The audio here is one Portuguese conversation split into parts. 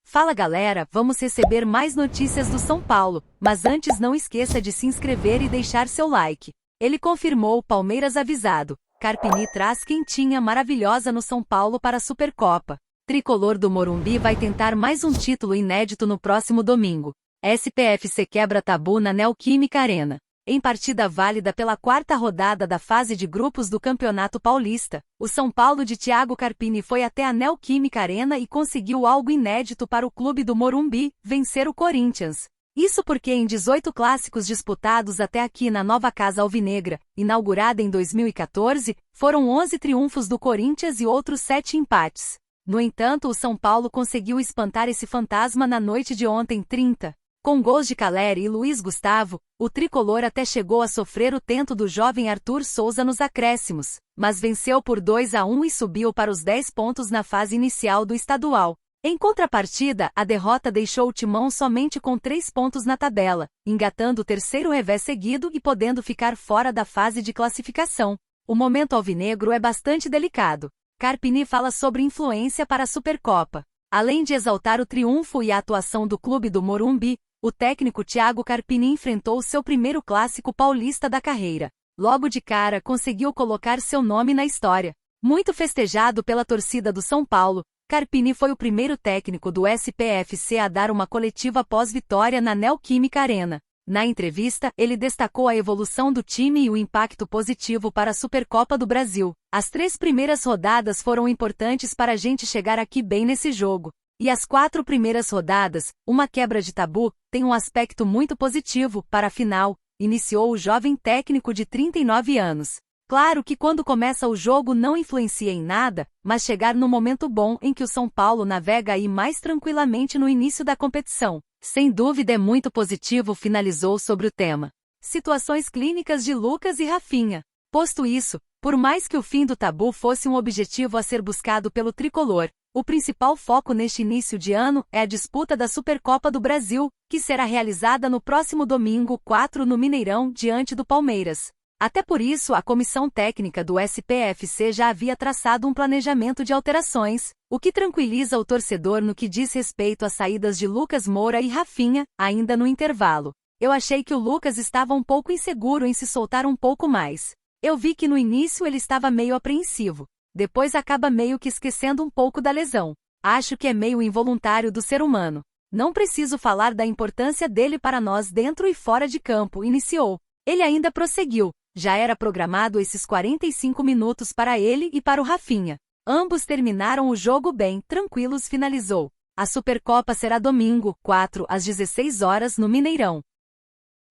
Fala galera, vamos receber mais notícias do São Paulo, mas antes não esqueça de se inscrever e deixar seu like. Ele confirmou o Palmeiras avisado. Carpini traz quentinha maravilhosa no São Paulo para a Supercopa. Tricolor do Morumbi vai tentar mais um título inédito no próximo domingo. SPFC quebra tabu na Neoquímica Arena. Em partida válida pela quarta rodada da fase de grupos do Campeonato Paulista, o São Paulo de Thiago Carpini foi até a Neoquímica Arena e conseguiu algo inédito para o clube do Morumbi, vencer o Corinthians. Isso porque em 18 clássicos disputados até aqui na nova Casa Alvinegra, inaugurada em 2014, foram 11 triunfos do Corinthians e outros 7 empates. No entanto, o São Paulo conseguiu espantar esse fantasma na noite de ontem 30. Com gols de Caleri e Luiz Gustavo, o tricolor até chegou a sofrer o tento do jovem Arthur Souza nos acréscimos, mas venceu por 2-1 e subiu para os 10 pontos na fase inicial do estadual. Em contrapartida, a derrota deixou o Timão somente com 3 pontos na tabela, engatando o terceiro revés seguido e podendo ficar fora da fase de classificação. O momento alvinegro é bastante delicado. Carpini fala sobre influência para a Supercopa. Além de exaltar o triunfo e a atuação do clube do Morumbi, o técnico Thiago Carpini enfrentou seu primeiro clássico paulista da carreira. Logo de cara conseguiu colocar seu nome na história. Muito festejado pela torcida do São Paulo, Carpini foi o primeiro técnico do SPFC a dar uma coletiva pós-vitória na Neoquímica Arena. Na entrevista, ele destacou a evolução do time e o impacto positivo para a Supercopa do Brasil. As 3 primeiras rodadas foram importantes para a gente chegar aqui bem nesse jogo. E as 4 primeiras rodadas, uma quebra de tabu, tem um aspecto muito positivo para a final, iniciou o jovem técnico de 39 anos. Claro que quando começa o jogo não influencia em nada, mas chegar no momento bom em que o São Paulo navega aí mais tranquilamente no início da competição. Sem dúvida é muito positivo, finalizou sobre o tema. Situações clínicas de Lucas e Rafinha. Posto isso, por mais que o fim do tabu fosse um objetivo a ser buscado pelo tricolor, o principal foco neste início de ano é a disputa da Supercopa do Brasil, que será realizada no próximo domingo 4 no Mineirão, diante do Palmeiras. Até por isso, a comissão técnica do SPFC já havia traçado um planejamento de alterações, o que tranquiliza o torcedor no que diz respeito às saídas de Lucas Moura e Rafinha, ainda no intervalo. Eu achei que o Lucas estava um pouco inseguro em se soltar um pouco mais. Eu vi que no início ele estava meio apreensivo. Depois acaba meio que esquecendo um pouco da lesão. Acho que é meio involuntário do ser humano. Não preciso falar da importância dele para nós dentro e fora de campo, iniciou. Ele ainda prosseguiu. Já era programado esses 45 minutos para ele e para o Rafinha. Ambos terminaram o jogo bem, tranquilos, finalizou. A Supercopa será domingo, 4 às 16 horas no Mineirão.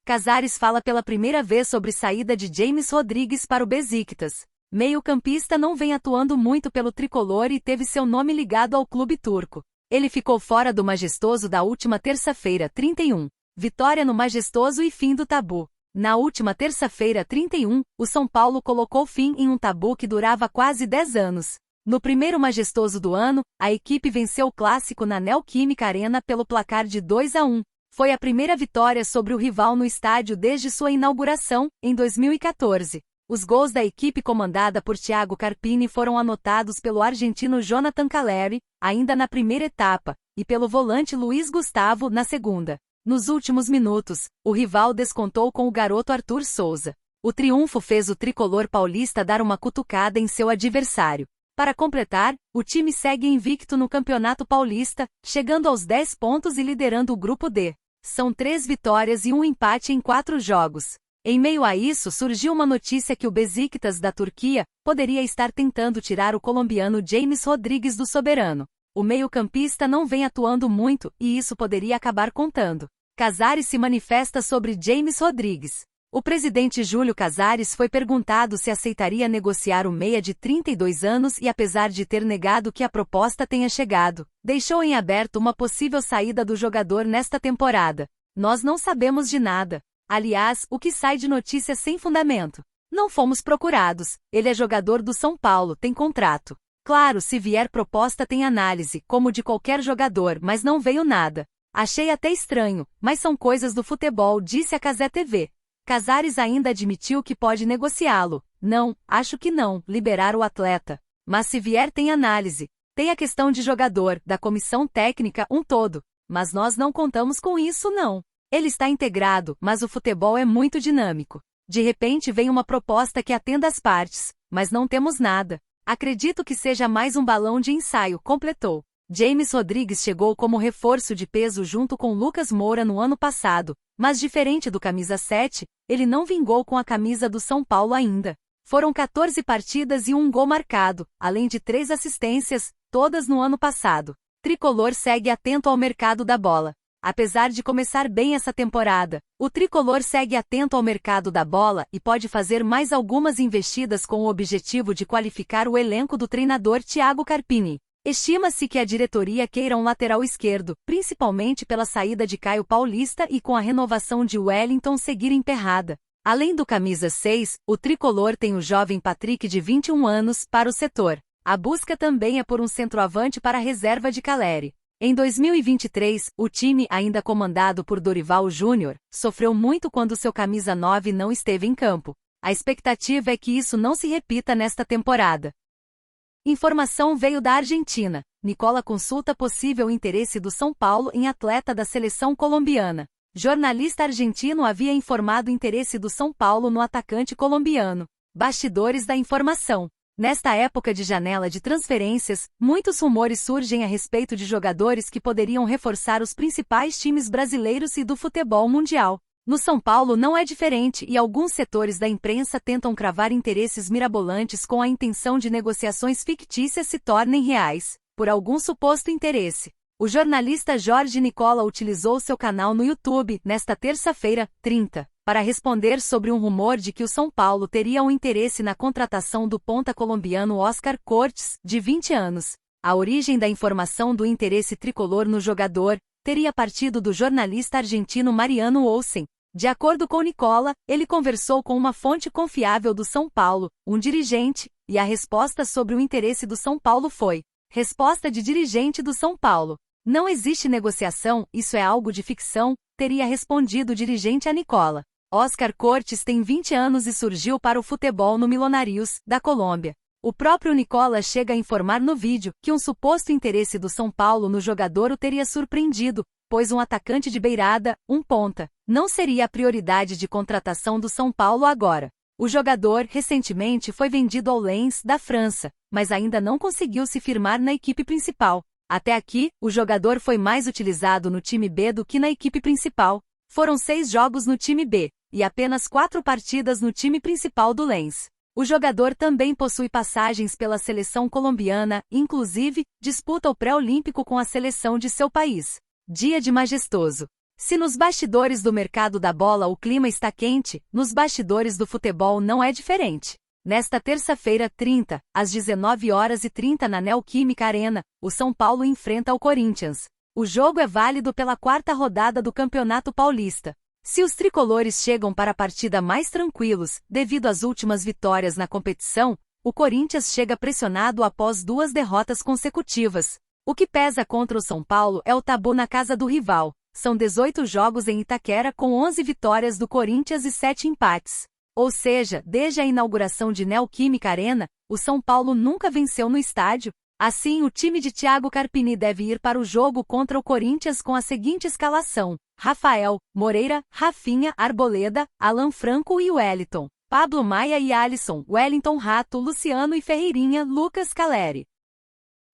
Casares fala pela primeira vez sobre saída de James Rodrigues para o Beşiktaş. Meio-campista não vem atuando muito pelo tricolor e teve seu nome ligado ao clube turco. Ele ficou fora do Majestoso da última terça-feira, 31. Vitória no Majestoso e fim do tabu. Na última terça-feira, 31, o São Paulo colocou fim em um tabu que durava quase 10 anos. No primeiro Majestoso do ano, a equipe venceu o clássico na Neoquímica Arena pelo placar de 2-1. Foi a primeira vitória sobre o rival no estádio desde sua inauguração, em 2014. Os gols da equipe comandada por Thiago Carpini foram anotados pelo argentino Jonathan Caleri, ainda na primeira etapa, e pelo volante Luiz Gustavo na segunda. Nos últimos minutos, o rival descontou com o garoto Arthur Souza. O triunfo fez o tricolor paulista dar uma cutucada em seu adversário. Para completar, o time segue invicto no Campeonato Paulista, chegando aos 10 pontos e liderando o Grupo D. São 3 vitórias e um empate em 4 jogos. Em meio a isso surgiu uma notícia que o Beşiktaş da Turquia poderia estar tentando tirar o colombiano James Rodrigues do Soberano. O meio-campista não vem atuando muito, e isso poderia acabar contando. Casares se manifesta sobre James Rodrigues. O presidente Júlio Casares foi perguntado se aceitaria negociar o meia de 32 anos e apesar de ter negado que a proposta tenha chegado, deixou em aberto uma possível saída do jogador nesta temporada. Nós não sabemos de nada. Aliás, o que sai de notícia sem fundamento. Não fomos procurados, ele é jogador do São Paulo, tem contrato. Claro, se vier proposta tem análise, como de qualquer jogador, mas não veio nada. Achei até estranho, mas são coisas do futebol, disse a Cazé TV. Casares ainda admitiu que pode negociá-lo. Não, acho que não, liberar o atleta. Mas se vier tem análise. Tem a questão de jogador, da comissão técnica, um todo. Mas nós não contamos com isso não. Ele está integrado, mas o futebol é muito dinâmico. De repente vem uma proposta que atenda as partes, mas não temos nada. Acredito que seja mais um balão de ensaio, completou. James Rodrigues chegou como reforço de peso junto com Lucas Moura no ano passado, mas diferente do camisa 7, ele não vingou com a camisa do São Paulo ainda. Foram 14 partidas e um gol marcado, além de 3 assistências, todas no ano passado. Tricolor segue atento ao mercado da bola. Apesar de começar bem essa temporada, o Tricolor segue atento ao mercado da bola e pode fazer mais algumas investidas com o objetivo de qualificar o elenco do treinador Thiago Carpini. Estima-se que a diretoria queira um lateral esquerdo, principalmente pela saída de Caio Paulista e com a renovação de Wellington seguir emperrada. Além do camisa 6, o Tricolor tem o jovem Patrick de 21 anos para o setor. A busca também é por um centroavante para a reserva de Caleri. Em 2023, o time, ainda comandado por Dorival Júnior, sofreu muito quando seu camisa 9 não esteve em campo. A expectativa é que isso não se repita nesta temporada. Informação veio da Argentina. Nicola consulta possível interesse do São Paulo em atleta da seleção colombiana. Jornalista argentino havia informado interesse do São Paulo no atacante colombiano. Bastidores da informação. Nesta época de janela de transferências, muitos rumores surgem a respeito de jogadores que poderiam reforçar os principais times brasileiros e do futebol mundial. No São Paulo não é diferente e alguns setores da imprensa tentam cravar interesses mirabolantes com a intenção de negociações fictícias se tornem reais, por algum suposto interesse. O jornalista Jorge Nicola utilizou seu canal no YouTube, nesta terça-feira, 30, para responder sobre um rumor de que o São Paulo teria um interesse na contratação do ponta colombiano Oscar Cortes, de 20 anos. A origem da informação do interesse tricolor no jogador teria partido do jornalista argentino Mariano Olsen. De acordo com Nicola, ele conversou com uma fonte confiável do São Paulo, um dirigente, e a resposta sobre o interesse do São Paulo foi: resposta de dirigente do São Paulo. Não existe negociação, isso é algo de ficção, teria respondido o dirigente a Nicola. Oscar Cortes tem 20 anos e surgiu para o futebol no Millonarios, da Colômbia. O próprio Nicola chega a informar no vídeo que um suposto interesse do São Paulo no jogador o teria surpreendido, pois um atacante de beirada, um ponta, não seria a prioridade de contratação do São Paulo agora. O jogador, recentemente, foi vendido ao Lens, da França, mas ainda não conseguiu se firmar na equipe principal. Até aqui, o jogador foi mais utilizado no time B do que na equipe principal. Foram 6 jogos no time B, e apenas 4 partidas no time principal do Lens. O jogador também possui passagens pela seleção colombiana, inclusive, disputa o pré-olímpico com a seleção de seu país. Dia de majestoso. Se nos bastidores do mercado da bola o clima está quente, nos bastidores do futebol não é diferente. Nesta terça-feira, 30, às 19h30 na Neoquímica Arena, o São Paulo enfrenta o Corinthians. O jogo é válido pela 4ª rodada do Campeonato Paulista. Se os tricolores chegam para a partida mais tranquilos, devido às últimas vitórias na competição, o Corinthians chega pressionado após 2 derrotas consecutivas. O que pesa contra o São Paulo é o tabu na casa do rival. São 18 jogos em Itaquera com 11 vitórias do Corinthians e 7 empates. Ou seja, desde a inauguração de Neoquímica Arena, o São Paulo nunca venceu no estádio. Assim, o time de Thiago Carpini deve ir para o jogo contra o Corinthians com a seguinte escalação: Rafael, Moreira, Rafinha, Arboleda, Alan Franco e Wellington, Pablo Maia e Alisson, Wellington Rato, Luciano e Ferreirinha, Lucas Caleri.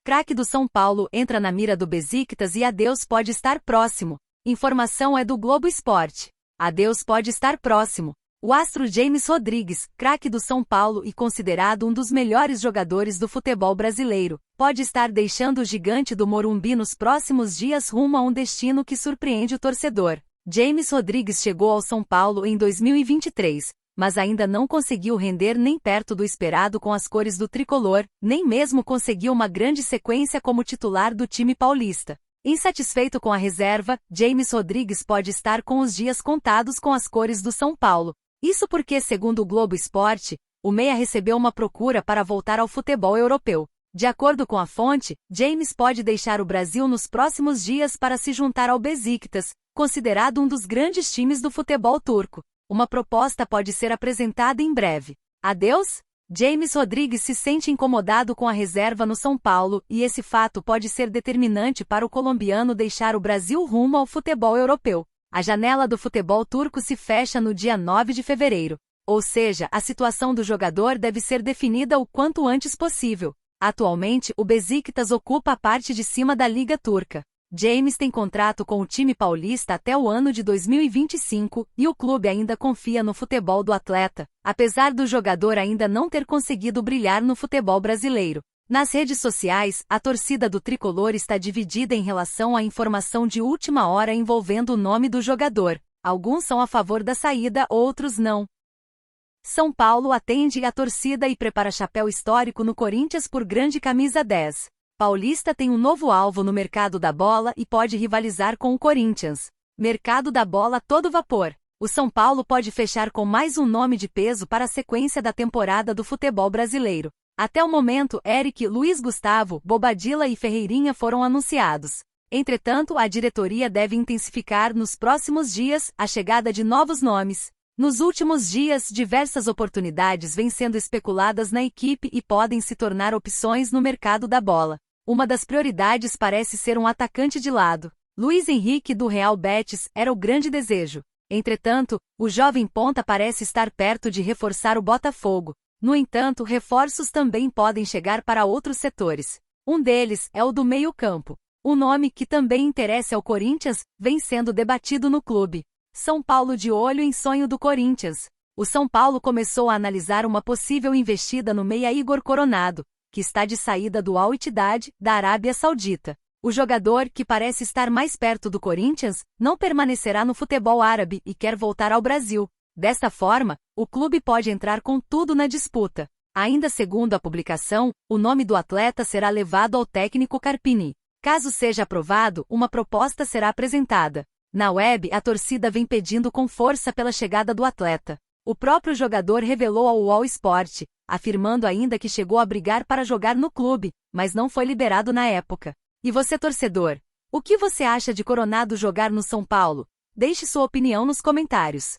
Craque do São Paulo entra na mira do Besiktas e adeus pode estar próximo. Informação é do Globo Esporte. Adeus pode estar próximo. O astro James Rodrigues, craque do São Paulo e considerado um dos melhores jogadores do futebol brasileiro, pode estar deixando o gigante do Morumbi nos próximos dias rumo a um destino que surpreende o torcedor. James Rodrigues chegou ao São Paulo em 2023, mas ainda não conseguiu render nem perto do esperado com as cores do tricolor, nem mesmo conseguiu uma grande sequência como titular do time paulista. Insatisfeito com a reserva, James Rodrigues pode estar com os dias contados com as cores do São Paulo. Isso porque, segundo o Globo Esporte, o meia recebeu uma procura para voltar ao futebol europeu. De acordo com a fonte, James pode deixar o Brasil nos próximos dias para se juntar ao Besiktas, considerado um dos grandes times do futebol turco. Uma proposta pode ser apresentada em breve. Adeus? James Rodrigues se sente incomodado com a reserva no São Paulo, e esse fato pode ser determinante para o colombiano deixar o Brasil rumo ao futebol europeu. A janela do futebol turco se fecha no dia 9 de fevereiro. Ou seja, a situação do jogador deve ser definida o quanto antes possível. Atualmente, o Beşiktaş ocupa a parte de cima da Liga Turca. James tem contrato com o time paulista até o ano de 2025, e o clube ainda confia no futebol do atleta, apesar do jogador ainda não ter conseguido brilhar no futebol brasileiro. Nas redes sociais, a torcida do tricolor está dividida em relação à informação de última hora envolvendo o nome do jogador. Alguns são a favor da saída, outros não. São Paulo atende a torcida e prepara chapéu histórico no Corinthians por grande camisa 10. Paulista tem um novo alvo no mercado da bola e pode rivalizar com o Corinthians. Mercado da bola todo vapor. O São Paulo pode fechar com mais um nome de peso para a sequência da temporada do futebol brasileiro. Até o momento, Eric, Luiz Gustavo, Bobadilla e Ferreirinha foram anunciados. Entretanto, a diretoria deve intensificar nos próximos dias a chegada de novos nomes. Nos últimos dias, diversas oportunidades vêm sendo especuladas na equipe e podem se tornar opções no mercado da bola. Uma das prioridades parece ser um atacante de lado. Luiz Henrique do Real Betis era o grande desejo. Entretanto, o jovem ponta parece estar perto de reforçar o Botafogo. No entanto, reforços também podem chegar para outros setores. Um deles é o do meio-campo. O nome que também interessa ao Corinthians vem sendo debatido no clube. São Paulo de olho em sonho do Corinthians. O São Paulo começou a analisar uma possível investida no meia Igor Coronado, que está de saída do Al Ittihad, da Arábia Saudita. O jogador, que parece estar mais perto do Corinthians, não permanecerá no futebol árabe e quer voltar ao Brasil. Desta forma, o clube pode entrar com tudo na disputa. Ainda segundo a publicação, o nome do atleta será levado ao técnico Carpini. Caso seja aprovado, uma proposta será apresentada. Na web, a torcida vem pedindo com força pela chegada do atleta. O próprio jogador revelou ao UOL Sport, afirmando ainda que chegou a brigar para jogar no clube, mas não foi liberado na época. E você, torcedor? O que você acha de Coronado jogar no São Paulo? Deixe sua opinião nos comentários.